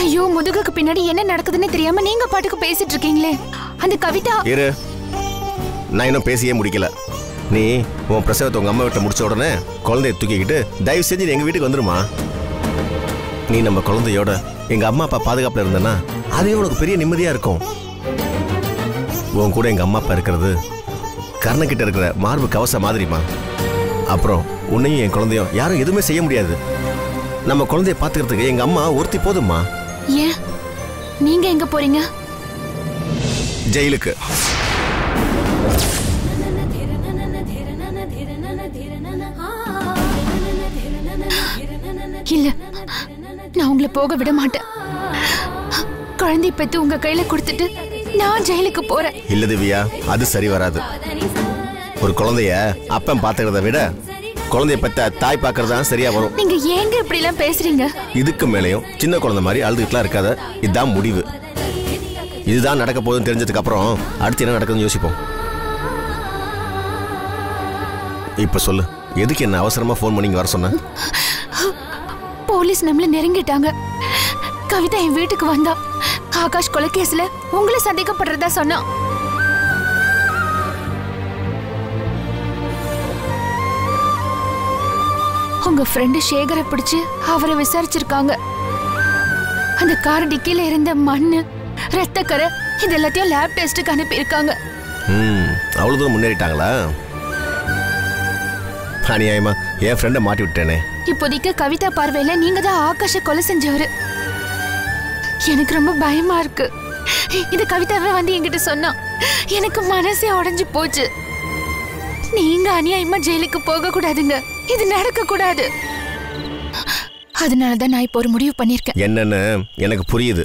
ஐயோ, முதுகுக்கு பின்னாடி என்ன நடக்குதுன்னு தெரியாம நீங்க பாட்டுக்கு பேசிட்டு இருக்கீங்களே. அந்த கவிதா இரு, நான் இன்னும் பேசியே முடிக்கல. நீ உன் பிரசவத்தை உங்க அம்மா வீட்டில் முடிச்ச உடனே குழந்தைய தூக்கிக்கிட்டு தயவு செஞ்சு எங்க வீட்டுக்கு வந்துருமா. நீ நம்ம குழந்தையோட எங்க அம்மா அப்பா பாதுகாப்புல இருந்தனா அதுவே உனக்கு பெரிய நிம்மதியா இருக்கும். உன் கூட எங்க அம்மா அப்பா இருக்கிறது கர்ணக்கிட்ட இருக்கிற மார்பு கவச மாதிரிமா. அப்புறம் உன்னையும் என் குழந்தையும் யாரும் எதுவுமே செய்ய முடியாது. நம்ம குழந்தைய பாத்துக்கிறதுக்கு எங்க அம்மா ஒருத்தி போதும்மா. ஏன் நீங்க எங்க போறீங்க? ஜெயிலுக்கு. இல்ல, நான் உங்களை போக விட மாட்டேன். குழந்தை பெத்து உங்க கையில கொடுத்துட்டு நான் ஜெயிலுக்கு போறேன். இல்ல திவ்யா, அது சரி வராது. ஒரு குழந்தைய அப்பன் பாத்துக்கிறத விட குழந்தைய பெத்த தாய் பாக்குறதா சரியா வரும். நீங்க ஏங்க இப்படி எல்லாம் பேசுறீங்க? இதுக்கு மேலேயும் சின்ன குழந்தை மாதிரி அழுதுகிட்டுலாம் இருக்காத. இதுதான் முடிவு. இதுதான் நடக்க போகுதுன்னு தெரிஞ்சதுக்கு அப்புறம் அடுத்து என்ன நடக்குதுன்னு யோசிப்போம். இப்ப சொல்லு, எதுக்கு என்ன அவசரமா போன் பண்ணி வர சொன்ன? போலீஸ் நம்மள நெருங்கிட்டாங்க. கவிதா என் வீட்டுக்கு வந்தா ஆகாஷ் கொலைகேஸ்ல உங்களை சந்தேகப்படுறதா சொன்னா. உங்க ஃப்ரெண்டு சேகரை பிடிச்சு அவரை விசாரிச்சிருக்காங்க. அந்த கார் டிக்கில இருந்த மண்ணு, ரத்தக்கரை இது எல்லாத்தையும் லேப் டெஸ்டுக்கு அனுப்பியிருக்காங்க. அவ்வளவு தூரம் முன்னேறிட்டாங்களா? அநியாயமா என் ஃப்ரெண்டை மாட்டி விட்டேனே. இப்போதைக்கு கவிதா பார்வையில நீங்க தான் ஆகாஷ கொலை செஞ்சவரு. எனக்கு ரொம்ப பயமா இருக்கு. இது கவிதாவை வந்து என்கிட்ட சொன்னா எனக்கு மனசே உடைஞ்சு போச்சு. நீங்க அநியாயமா ஜெயிலுக்கு போக கூடாதுங்க. இது நடக்க கூடாது. அதனாலதான் நான் இப்போ ஒரு முடிவு பண்ணிருக்கேன். என்னன்னு எனக்கு புரியுது.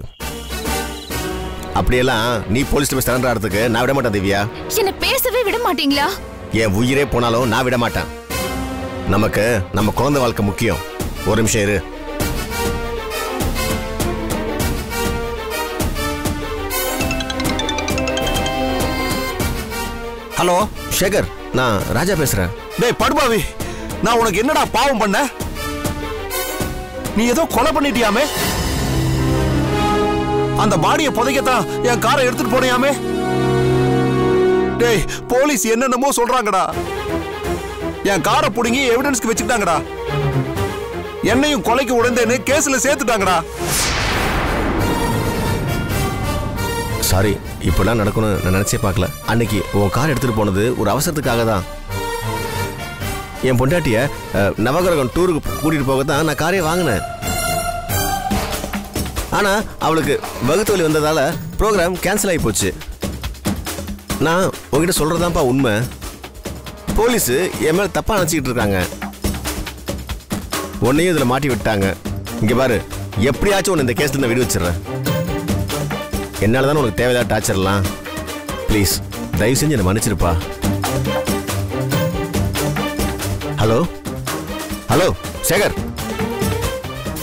அப்படியெல்லாம் நீ போலீஸ் போய் சரண்டர் ஆகிறதுக்கு நான் விட மாட்டேன் திவ்யா. என்ன பேசவே விட மாட்டீங்களா? என் உயிரே போனாலும் நான் விட மாட்டேன். நமக்கு நம்ம குழந்தை வாழ்க்கை முக்கியம். ஒரு நிமிஷம் இரு. ஹலோ சேகர், நான் ராஜா பேசுறேன். டேய் படுபாவி, நான் உனக்கு என்னடா பாவம் பண்ண? நீ ஏதோ கொலை பண்ணிட்டியாமே. அந்த பாடியை புதைக்கத்தான் என் காரை எடுத்துட்டு போனியாமே. டேய், போலீஸ் என்னென்னமோ சொல்றாங்கடா. என் காரை புடுங்கி எவிடன்ஸ்க்கு வச்சுக்கிட்டாங்கடா. என்னையும் கொலைக்கு உடந்தேன்னு கேஸ்ல சேர்த்துட்டாங்கடா. சாரி, இப்பெல்லாம் நடக்கணும்னு நான் நினைச்சே பார்க்கல. அன்னைக்கு உன் கார் எடுத்துட்டு போனது ஒரு அவசரத்துக்காக தான். என் பொண்டாட்டிய நவகிரகம் டூருக்கு கூட்டிட்டு போகத்தான் நான் காரையே வாங்கினேன். ஆனா அவளுக்கு வகுத்து வலி வந்ததால ப்ரோக்ராம் கேன்சல் ஆகி போச்சு. நான் உங்ககிட்ட சொல்றதான்ப்பா உண்மை. போலீஸ் என் மேல தப்பா நினைச்சிக்கிட்டு இருக்காங்க. உன்னையும் இதுல மாட்டி விட்டாங்க. இங்க பாரு, எப்படியாச்சும் உன்னை இந்த கேஸ்ல இருந்து விடு வச்சிடறேன். என்னால தானே உனக்கு தேவையில்லாத டார்ச்சர்லாம். ப்ளீஸ் தயவு செஞ்சு என்னை மன்னிச்சிருப்பா. ஹலோ ஹலோ சேகர்,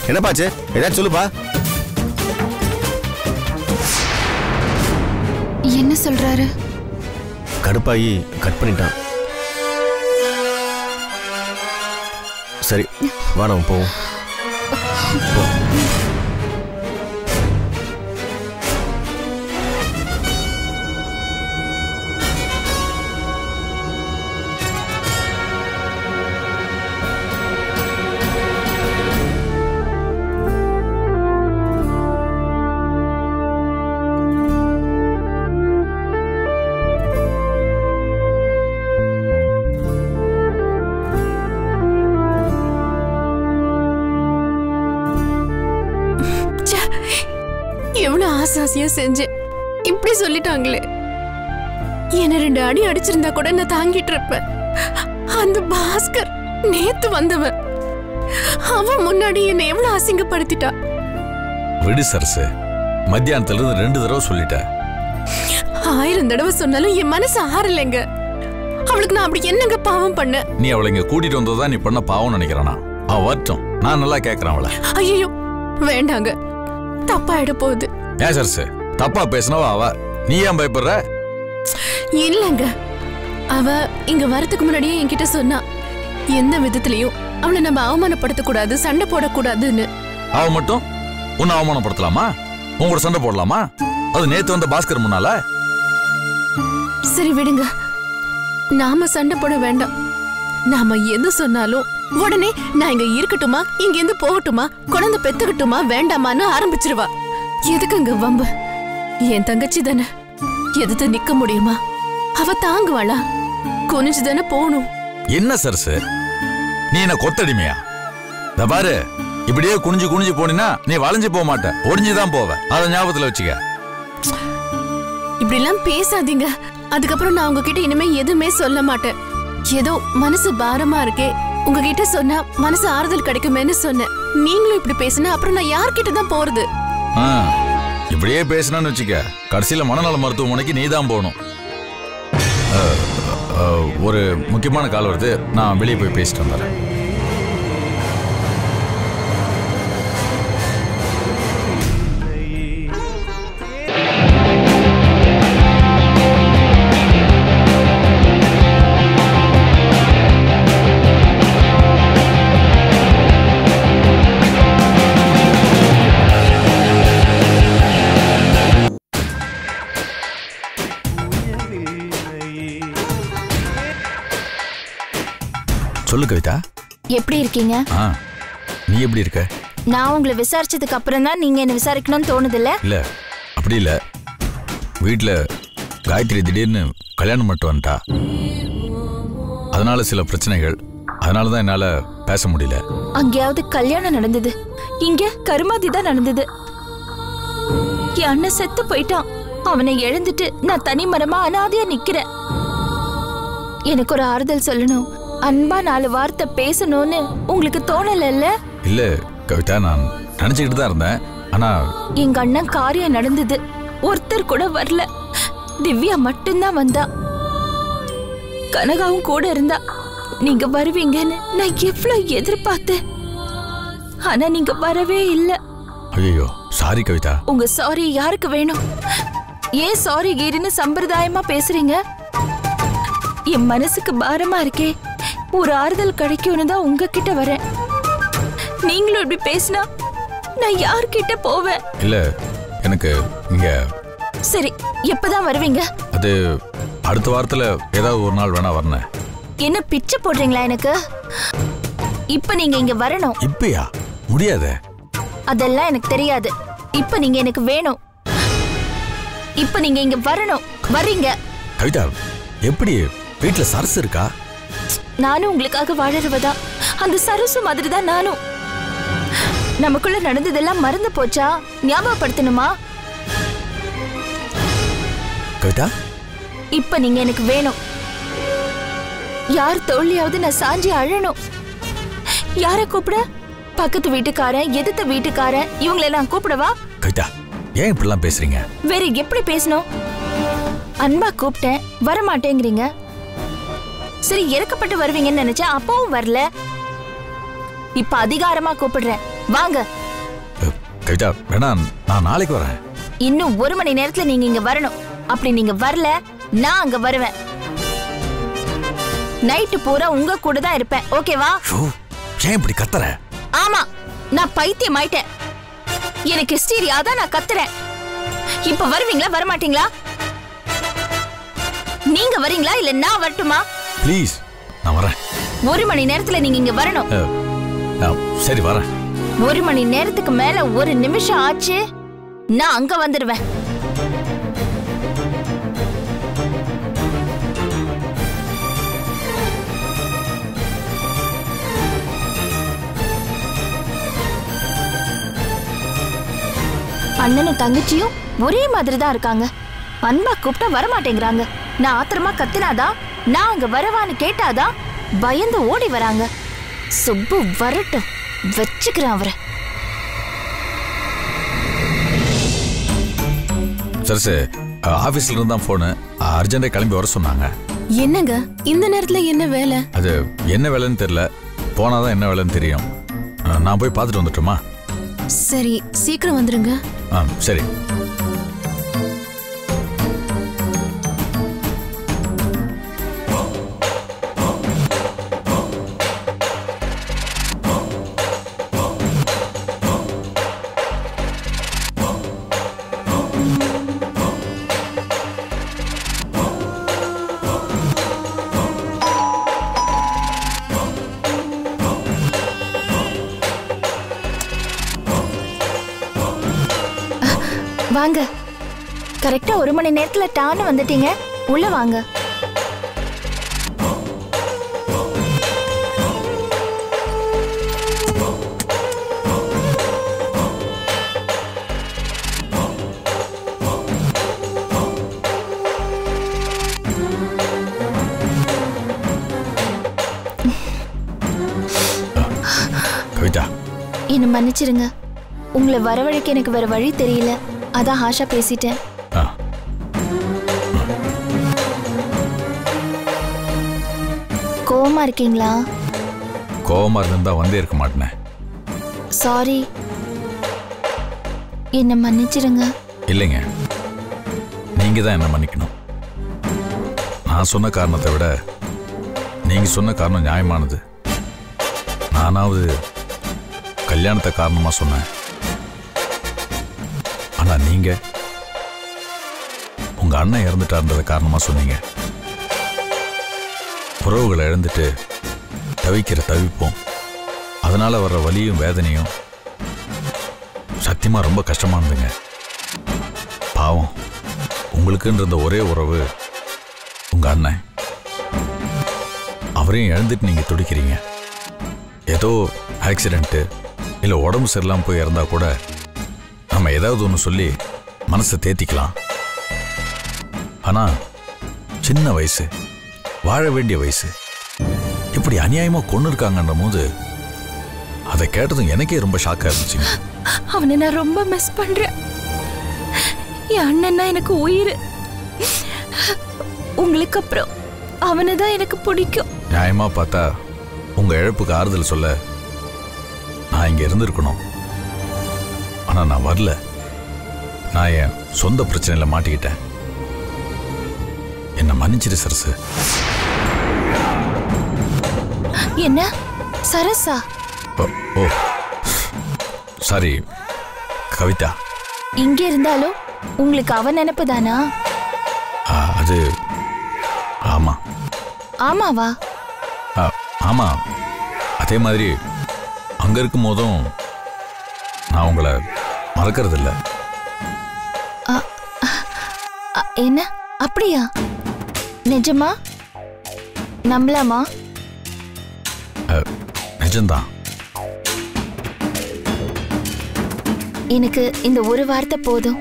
என்னப்பாச்சு? ஏதாச்சும் சொல்லுப்பா. என்ன சொல்றாரு? கடுப்பாயி கட் பண்ணிட்டான். சரி, வா நம்ம போவோம். எவ்வளவு ஆசாசியா செஞ்சேன். இப்படி சொல்லிட்டாங்களே. என்ன 2 அடி அடிச்சிருந்தா கூட நான் தாங்கிட்டு இருப்பேன். அந்த பாஸ்கர் நேத்து வந்தவன், அவன் முன்னாடி என்ன எவ்வளவு அசிங்கப்படுத்திட்டா. விடு சரசு, மத்தியானத்துல இருந்து 2 தடவை சொல்லிட்ட. 1000 தடவை சொன்னாலும் என் மனசு ஆறலைங்க. அவளுக்கு நான் அப்படி என்னங்க பாவம் பண்ண? நீ அவளை இங்க கூட்டிட்டு வந்ததா நீ பண்ண பாவம் நினைக்கிறானா? அவ வரட்டும், நான் நல்லா கேட்கறேன் அவளை. ஐயோ வேண்டாங்க, தப்பாயிட போகுது. ஏன் சரசு, தப்பா பேசினவா அவ, நீ ஏன் பயப்படுற? இல்லங்க, அவ இங்க வரதுக்கு முன்னாடியே என்கிட்ட சொன்னா எந்த விதத்திலையும் அவளை நம்ம அவமானப்படுத்த கூடாது, சண்டை போடக்கூடாதுன்னு. அவ மட்டும் உன்னை அவமானப்படுத்தலாமா? உங்களோட சண்டை போடலாமா? அது நேத்து வந்த பாஸ்கர் முன்னால. சரி விடுங்க, நாம சண்டை போட வேண்டாம். நாம எது சொன்னாலும் உடனே நான் இங்க இருக்கட்டுமா, இங்க இருந்து போகட்டுமா, குழந்தை பெத்துக்கட்டுமா வேண்டாமான்னு ஆரம்பிச்சிருவா. எதுக்குங்க வம்பு? என் தங்கச்சி தானே, எதுத்து நிக்க முடியுமா? அவ தாங்குவாளா? குனிஞ்சு தானே போகணும். என்ன சரசு, நீ என்ன கொத்தடிமையா? இந்த பாரு, இப்படியே குனிஞ்சு குனிஞ்சு போனா நீ வளைஞ்சு போக மாட்ட, ஒடிஞ்சுதான் போவ. அதை ஞாபகத்துல வச்சுக்க. இப்படி எல்லாம் பேசாதீங்க. அதுக்கப்புறம் நான் உங்ககிட்ட இனிமே எதுவுமே சொல்ல மாட்டேன். ஏதோ மனசு பாரமா இருக்கே, உங்ககிட்ட சொன்னா மனசு ஆறுதல் கிடைக்குமேன்னு சொன்னேன். நீங்களும் இப்படி பேசினா அப்புறம் நான் யார்கிட்ட தான் போறது? இப்படியே பேசினான்னு வச்சுக்க, கடைசியில மனநல மருத்துவமனைக்கு நீ தான் போகணும். ஒரு முக்கியமான கால் வருது, நான் வெளியே போய் பேசிட்டு வந்துடுறேன். சொல்லு கவிதா. எப்படி இருக்கீங்க? நீ எப்படி இருக்க? நான் உங்களை விசாரிச்சதுக்கு அப்புறம் தான் நீங்க என்ன விசாரிக்கணும்னு தோணுது இல்ல? இல்ல, அப்படி இல்ல. வீட்டுல காயத்ரி திடீர்னு கல்யாணம் மட்டும் வந்துட்டா. அதனால சில பிரச்சனைகள், அதனாலதான் என்னால பேச முடியல. அங்கேயாவது கல்யாணம் நடந்தது, இங்க கருமாதி தான் நடந்தது. என் அண்ணன் செத்து போயிட்டான். அவனை இழந்துட்டு நான் தனி மரமா அனாதையா நிக்கிறேன். எனக்கு ஒரு ஆறுதல் சொல்லணும், அன்பா 4 வார்த்தை பேசணும்னு உங்களுக்கு தோணல? இல்ல கவிதா, நான் நினைச்சுக்கிட்டு தான் இருந்தேன். ஆனா எங்க அண்ணன் காரியம் நடந்தது, ஒருத்தர் கூட வரல. திவ்யா மட்டும்தான் வந்தா. கனகாவும் கூட இருந்தா. நீங்க வருவீங்கன்னு நான் எவ்வளவு எதிர்பார்த்தேன். ஆனா நீங்க வரவே இல்ல. ஐயோ, சாரி கவிதா. உங்க சாரி யாருக்கு வேணும்? ஏன் சாரி கீரின்னு சம்பிரதாயமா பேசுறீங்க? என் மனசுக்கு பாரமா இருக்கே, ஒரு ஆறுதல் கிடைக்கும்னு தான் உங்ககிட்ட வரேன். நீங்களும் இப்படி பேசினா நான் யார்கிட்ட போவேன்? இல்ல, எனக்கு இங்க. சரி, எப்பதான் வருவீங்க? அது அடுத்த வாரத்துல ஏதாவது ஒரு நாள் வேணா வரணும். என்ன பிச்சை போடுறீங்களா எனக்கு? இப்ப நீங்க இங்க வரணும். இப்பயா? முடியாது. அதெல்லாம் எனக்கு தெரியாது. இப்ப நீங்க எனக்கு வேணும். இப்ப நீங்க இங்க வரணும். வரீங்க? கவிதா, எப்படி? வீட்டுல சரசு இருக்கா? நானும் உங்களுக்காக வாழறவதா. அந்த சரசு மாதிரி தான் நானும். நமக்குள்ள நடந்ததெல்லாம் மறந்து போச்சா? ஞாபகப்படுத்தணுமா? கவிதா, இப்ப நீங்க எனக்கு வேணும். யார் தோல்லியாவது நான் சாஞ்சி அழணும். யார கூப்பிட? பக்கத்து வீட்டுக்காரன், எதிர்த்த வீட்டுக்காரன், இவங்களை நான் கூப்பிடவா? கவிதா, ஏன் இப்படிலாம் பேசுறீங்க? வேற எப்படி பேசணும்? அன்பா கூப்பிட்டேன், வர மாட்டேங்கிறீங்க. சரி, இறக்கப்பட்டு வருவீங்கன்னு நினைச்சா அப்பவும் வரல. இப்ப அதிகாரமா கூப்பிடுறேன், வாங்க. கவிதா, வேணா, நான் நாளைக்கு வரேன். இன்னும் 1 மணி நேரத்துல நீங்க இங்க வரணும். அப்படி நீங்க வரல, நான் அங்க வருவேன். நைட்டு பூரா உங்க கூட தான் இருப்பேன், ஓகேவா? ஏன் இப்படி கத்துற? ஆமா, நான் பைத்தியம் ஆயிட்டேன். எனக்கு ஹிஸ்டீரியா தான், நான் கத்துறேன். இப்ப வருவீங்களா, வரமாட்டீங்களா? நீங்க வரீங்களா இல்ல நான் வரட்டுமா? ப்ளீஸ், நான் வரேன். 1 மணி நேரத்துல நீங்க இங்க வரணும். சரி, வரேன். 1 மணி நேரத்துக்கு மேல 1 நிமிஷம் ஆச்சு, நான் அங்க வந்துடுவேன். அண்ணனும் தங்கச்சியும் ஒரே மாதிரி தான் இருக்காங்க. அன்பா கூப்பிட்டா வரமாட்டேங்கிறாங்க. நான் ஆத்திரமா கத்துனாதான், நான் அங்க வரவான்னு கேட்டாதான் பயந்து ஓடி வராங்க. சுப்பு வரட்டும், வச்சுக்கிறேன் அவரை. சரசு, ஆபீஸ்ல இருந்து தான் போனு. அர்ஜென்டா கிளம்பி வர சொன்னாங்க. என்னங்க இந்த நேரத்துல என்ன வேலை? அது என்ன வேலைன்னு தெரியல, போனாதான் என்ன வேலைன்னு தெரியும். நான் போய் பார்த்துட்டு வந்துட்டுமா? சரி, சீக்கிரம் வந்துருங்க. சரி. வாங்க. கரெக்டா 1 மணி நேரத்துல டான்னு வந்துட்டீங்க. உள்ள வாங்க. கவிதா, என்ன மன்னிச்சிருங்க. உங்களை வரவழைக்க எனக்கு வேற வழி தெரியல. அதான் ஹாஷா பேசிட்டேன். கோவமா இருக்கீங்களா? கோவமா இருந்தா வந்தே இருக்க மாட்டேனே. சாரி, என்ன மன்னிச்சிருங்க. இல்லைங்க, நீங்க தான் என்ன மன்னிக்கணும். நான் சொன்ன காரணத்தை விட நீங்க சொன்ன காரணம் நியாயமானது. நானாவது கல்யாணத்தை காரணமா சொன்னேன். ஆனா நீங்க உங்க அண்ணன் இறந்துட்டார்ன்றத காரணமா சொன்னீங்க. உறவுகளை இழந்துட்டு தவிக்கிற தவிப்போம், அதனால வர்ற வலியும் வேதனையும் சத்தியமா ரொம்ப கஷ்டமா இருந்துங்க. பாவம், உங்களுக்குன்ற ஒரே உறவு உங்க அண்ணன். அவரையும் இழந்துட்டு நீங்க துடிக்கிறீங்க. ஏதோ ஆக்சிடென்ட்டு இல்லை உடம்பு சரியில்லாமல் போய் இறந்தா கூட நம்ம ஏதாவது ஒன்று சொல்லி மனசை தேத்திக்கலாம். ஆனால் சின்ன வயசு, வாழ வேண்டிய வயசு, இப்படி அநியாயமாக கொண்டு இருக்காங்கன்ற போது அதை கேட்டதும் எனக்கே ரொம்ப ஷாக்காக இருந்துச்சுங்க. அவனை நான் ரொம்ப மிஸ் பண்றேன். என் அண்ணன்னா எனக்கு உயிர். உங்களுக்கு அப்புறம் அவனை தான் எனக்கு பிடிக்கும். நியாயமாக பார்த்தா உங்கள் இழப்புக்கு ஆறுதல் சொல்ல நான் இங்கே இருந்திருக்கணும். ஆனால் நான் வரல. நான் என் சொந்த பிரச்சனையில் மாட்டிக்கிட்டேன். என்னை மன்னிச்சிரு சரசு. என்ன சரசா? ஓ சாரி கவிதா. இங்க இருந்தாலும் உங்களுக்கு அவன் நினைப்பு தானா? அது ஆமா. ஆமாவா? ஆமா. அதே மாதிரி அங்க இருக்கும் போதும் நான் உங்களை மறக்கிறது இல்லை. என்ன அப்படியா? நிஜமா? நம்பலாமா? நிஜம்தான். எனக்கு இந்த ஒரு வார்த்தை போதும்.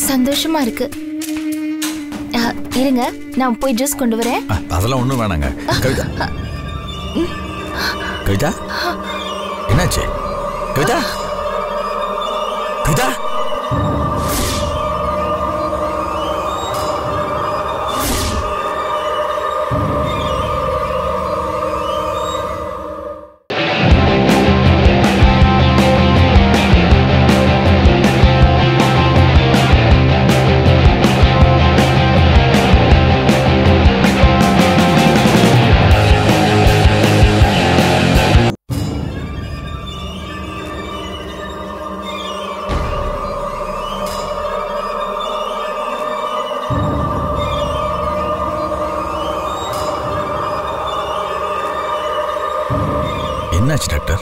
சந்தோஷமா இருக்கு. இருங்க, நான் போய் ட்ரெஸ் கொண்டு வரேன். அதெல்லாம் ஒண்ணும் வேணாங்க. கவிதா, கவிதா என்னாச்சு? கவிதா, கவிதா. என்னாச்சு டாக்டர்?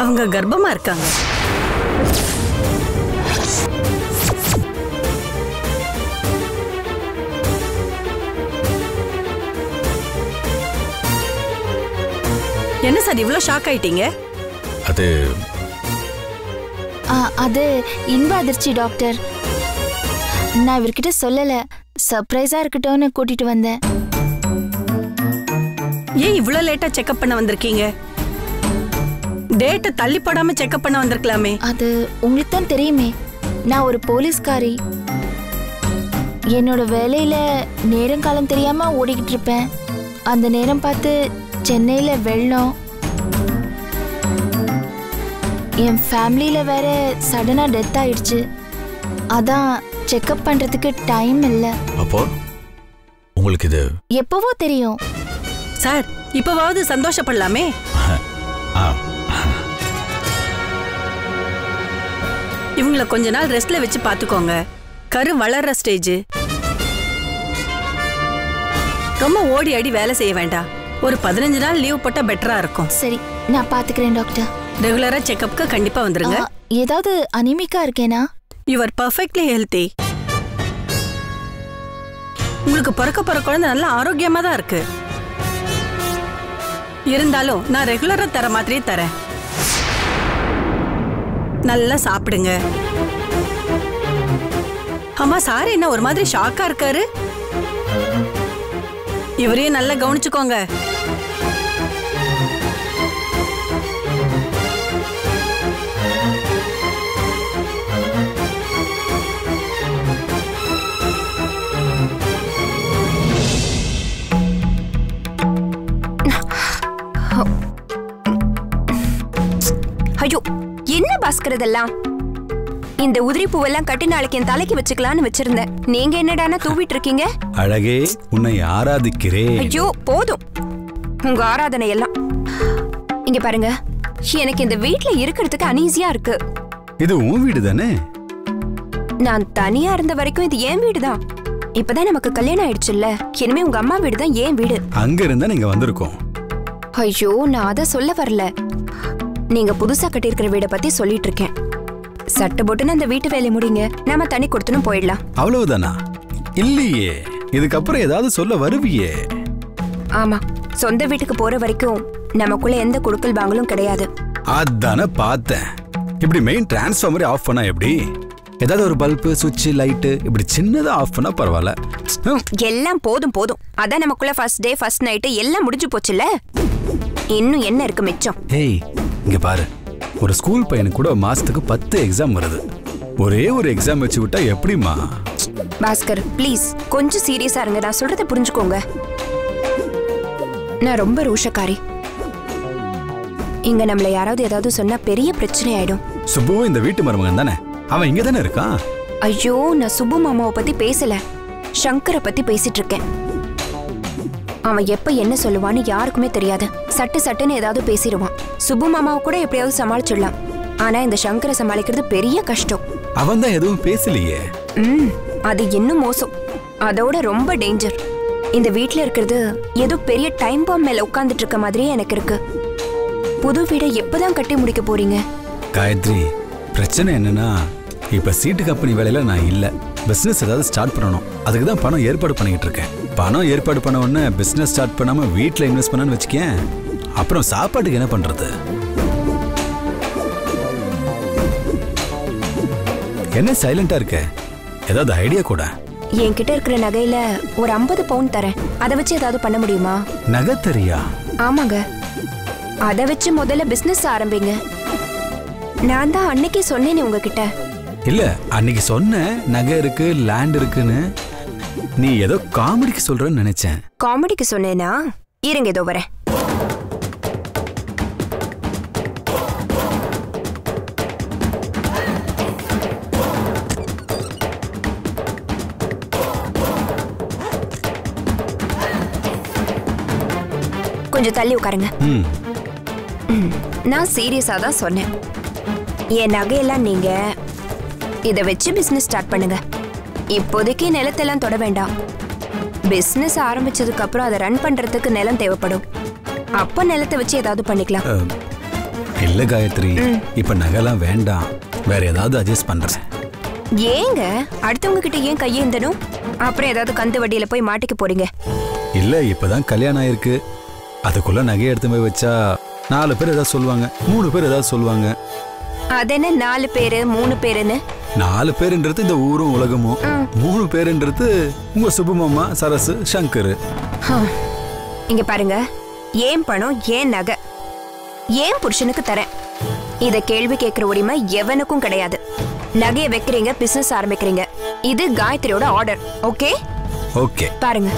அவங்க கர்ப்பமா இருக்காங்க. என்ன சார் இவ்வளவு ஷாக் ஆயிட்டீங்க? அது இன்ப அதிர்ச்சி டாக்டர். நான் இவர்கிட்ட சொல்லல, சர்ப்ரைஸா இருக்கட்டும்னு கூட்டிட்டு வந்தேன். ஏன் இவ்வளவு லேட்டா செக்அப் பண்ண வந்திருக்கீங்க? டேட்டை தள்ளி போடாம செக்அப் பண்ண வந்திருக்கலாமே. அது உங்களுக்கு தான் தெரியுமே, நான் ஒரு போலீஸ்காரி. என்னோட வேலையில நேரங்காலம் தெரியாம ஓடிக்கிட்டு இருப்பேன். அந்த நேரம் பார்த்து சென்னையில வெள்ளம், என் ஃபேமிலியில வேற சடனா டெத் ஆயிடுச்சு. அதான் செக்அப் பண்றதுக்கு டைம் இல்ல. அப்போ உங்களுக்கு இது எப்பவோ தெரியும் சார். இப்பவாவது சந்தோஷப்படலாமே. இவங்கள கொஞ்ச நாள் ரெஸ்ட்ல வச்சு பாத்துக்கோங்க. கரு வளர்ற ஸ்டேஜ். ரொம்ப ஓடி ஆடி வேலை செய்ய வேண்டாம். ஒரு 15 நாள் லீவ் போட்டா பெட்டரா இருக்கும். சரி, நான் பாத்துக்கிறேன் டாக்டர். ரெகுலரா செக்அப்க்கு கண்டிப்பா வந்துருங்க. ஏதாவது அனிமிக்கா இருக்கேனா? You are perfectly healthy. உங்களுக்கு பிறக்க போற குழந்தை நல்ல ஆரோக்கியமா தான் இருக்கு. இருந்தாலும் நான் ரெகுலரா தர மாதிரியே தரேன். நல்லா சாப்பிடுங்க. அம்மா சார் என்ன ஒரு மாதிரி ஷாக்கா இருக்காரு? இவரையும் நல்லா கவனிச்சுக்கோங்க. ஐயோ, என்ன பாஸ்கர் இதெல்லாம்? இந்த உதிரி பூவெல்லாம் கட்டி நாளைக்கு என் தலைக்கு வச்சுக்கலான்னு வச்சிருந்தேன். நீங்க என்னடானா தூவிட்டு இருக்கீங்க? அழகே, உன்னை ஆராதிக்கிறேன். ஐயோ போதும் உங்க ஆராதனை எல்லாம். இங்க பாருங்க, எனக்கு இந்த வீட்ல இருக்கிறதுக்கு அனீசியா இருக்கு. இது உன் வீடு தானே? நான் தனியா இருந்த வரைக்கும் இது ஏன் வீடுதான். இப்பதான் நமக்கு கல்யாணம் ஆயிடுச்சுல்ல, இனிமே உங்க அம்மா வீடு தான் ஏன் வீடு. அங்க இருந்தா நீங்க வந்திருக்கோம். ஐயோ, நான் அத சொல்ல வரல. நீங்க புதுசா கட்டியிருக்கிற வீட பத்தி சொல்லிட்டு இருக்கேன். சட்டை போட்டுன்னு அந்த வீட்டு வேலை முடிங்க, நாம தண்ணி கொடுத்துன்னு போயிடலாம். அவ்வளவுதானா? இல்லையே, இதுக்கப்புறம் ஏதாவது சொல்ல வருவியே. ஆமா, சொந்த வீட்டுக்கு போற வரைக்கும் நமக்குள்ள எந்த குடுக்கல் வாங்கலும் கிடையாது. அதான பார்த்தேன். இப்படி மெயின் டிரான்ஸ்ஃபார்மரே ஆஃப் பண்ணா எப்படி? ஏதாவது ஒரு பல்பு, சுவிட்ச், லைட்டு இப்படி சின்னதா ஆஃப் பண்ணா பரவாயில்ல. எல்லாம் போதும் போதும். அதான் நமக்குள்ள ஃபர்ஸ்ட் டே ஃபர்ஸ்ட் நைட்டு எல்லாம் முடிஞ்சு போச்சுல்ல. இன்னும் என்ன இருக்கு மிச்சம்? ஏய், இங்க பாரு, ஒரு ஸ்கூல் பையனுக்கு கூட மாசத்துக்கு 10 எக்ஸாம் வருது. ஒரே ஒரு எக்ஸாம் வச்சு விட்டா எப்படிமா? பாஸ்கர் ப்ளீஸ் கொஞ்சம் சீரியஸா இருங்க. நான் சொல்றதை புரிஞ்சுக்கோங்க. நான் ரொம்ப ரோஷக்காரி. இங்க நம்மள யாராவது ஏதாவது சொன்னா பெரிய பிரச்சனை ஆயிடும். சுப்புவும் இந்த வீட்டு மருமகன் தானே? அவன் இங்க தானே இருக்கான். ஐயோ, நான் சுப்பு மாமாவை பத்தி பேசல, சங்கரை பத்தி பேசிட்டு இருக்கேன். அவன் எப்ப என்ன சொல்லுவான்னு யாருக்குமே தெரியாது. சட்டு சட்டுன்னு ஏதாவது பேசிடுவான். சுப்பு மாமாவை கூட எப்படியாவது சமாளிச்சிடலாம். ஆனா இந்த சங்கரை சமாளிக்கிறது பெரிய கஷ்டம். அவன் தான் எதுவும் பேசலையே. அது இன்னும் மோசம். அதோட ரொம்ப டேஞ்சர். இந்த வீட்ல இருக்கிறது ஏதோ பெரிய டைம் பாம் மேல உட்கார்ந்துட்டு இருக்க மாதிரியே எனக்கு இருக்கு. புது வீடை எப்பதான் கட்டி முடிக்க போறீங்க? காயத்ரி, பிரச்சனை என்னன்னா, இப்ப சீட்டு கம்பெனி வேலையில நான் இல்ல. பிசினஸ் ஏதாவது ஸ்டார்ட் பண்ணணும். அதுக்கு தான் பணம் ஏற்பாடு பண்ணிக்கிட்டு இருக்கேன். பணம் ஏற்பாடு பண்ண உடனே பிசினஸ் ஸ்டார்ட் பண்ணாம வீட்டில் இன்வெஸ்ட் பண்ணான்னு வச்சுக்கேன். அப்புறம் சாப்பாட்டுக்கு என்ன பண்றது? என்ன சைலண்டா இருக்க? ஏதாவது ஐடியா கூட? என்கிட்ட இருக்கிற நகையில ஒரு 50 பவுன் தரேன். அதை வச்சு ஏதாவது பண்ண முடியுமா? நகை தரியா? ஆமாங்க, அதை வச்சு முதல்ல பிசினஸ் ஆரம்பிங்க. நான் தான் அன்னைக்கு சொன்னேனே உங்ககிட்ட. இல்ல, அன்னைக்கு சொன்ன நகை இருக்கு, லேண்ட் இருக்குன்னு. நீ ஏதோ காமெடிக்கு சொல்றன்னு நினைச்சேன். காமெடிக்கு சொன்னேனா? இருங்க, ஏதோ வரேன். கொஞ்சம் தள்ளி உட்காருங்க. நான் சீரியஸா தான் சொன்னேன். என் நகையெல்லாம் நீங்க இதை வச்சு பிசினஸ் ஸ்டார்ட் பண்ணுங்க. இப்போதைக்கு நிலத்தெல்லாம் தொட வேண்டாம். பிசினஸ் ஆரம்பிச்சதுக்கு அப்புறம் அதை ரன் பண்றதுக்கு நிலம் தேவைப்படும். அப்ப நிலத்தை வச்சு ஏதாவது பண்ணிக்கலாம். இல்ல காயத்ரி, இப்ப நகைலாம் வேண்டாம். வேற ஏதாவது அட்ஜஸ்ட் பண்றேன். ஏங்க அடுத்தவங்க கிட்ட ஏன் கையேந்தணும்? அப்புறம் ஏதாவது கந்து வட்டியில போய் மாட்டிக்க போறீங்க. இல்ல, இப்பதான் கல்யாணம் ஆயிருக்கு. அதுக்குள்ள நகையை எடுத்து போய் வச்சா 4 பேர் ஏதாவது சொல்லுவாங்க, 3 பேர் ஏதாவது சொல்லுவாங்க. அது என்ன 4 பேரு 3 பேருன்னு? 4 பேருன்றது இந்த ஊரும் உலகமும். 3 பேருன்றது உங்க சுப்புமாமா, சரசு, சங்கர். இங்க பாருங்க, ஏன் பணம், ஏன் நகை, ஏன் புருஷனுக்கு தரேன். இத கேள்வி கேட்கிற உரிமை எவனுக்கும் கிடையாது. நகையை வைக்கிறீங்க, பிசினஸ் ஆரம்பிக்கிறீங்க. இது காயத்ரியோட ஆர்டர். ஓகே ஓகே பாருங்க.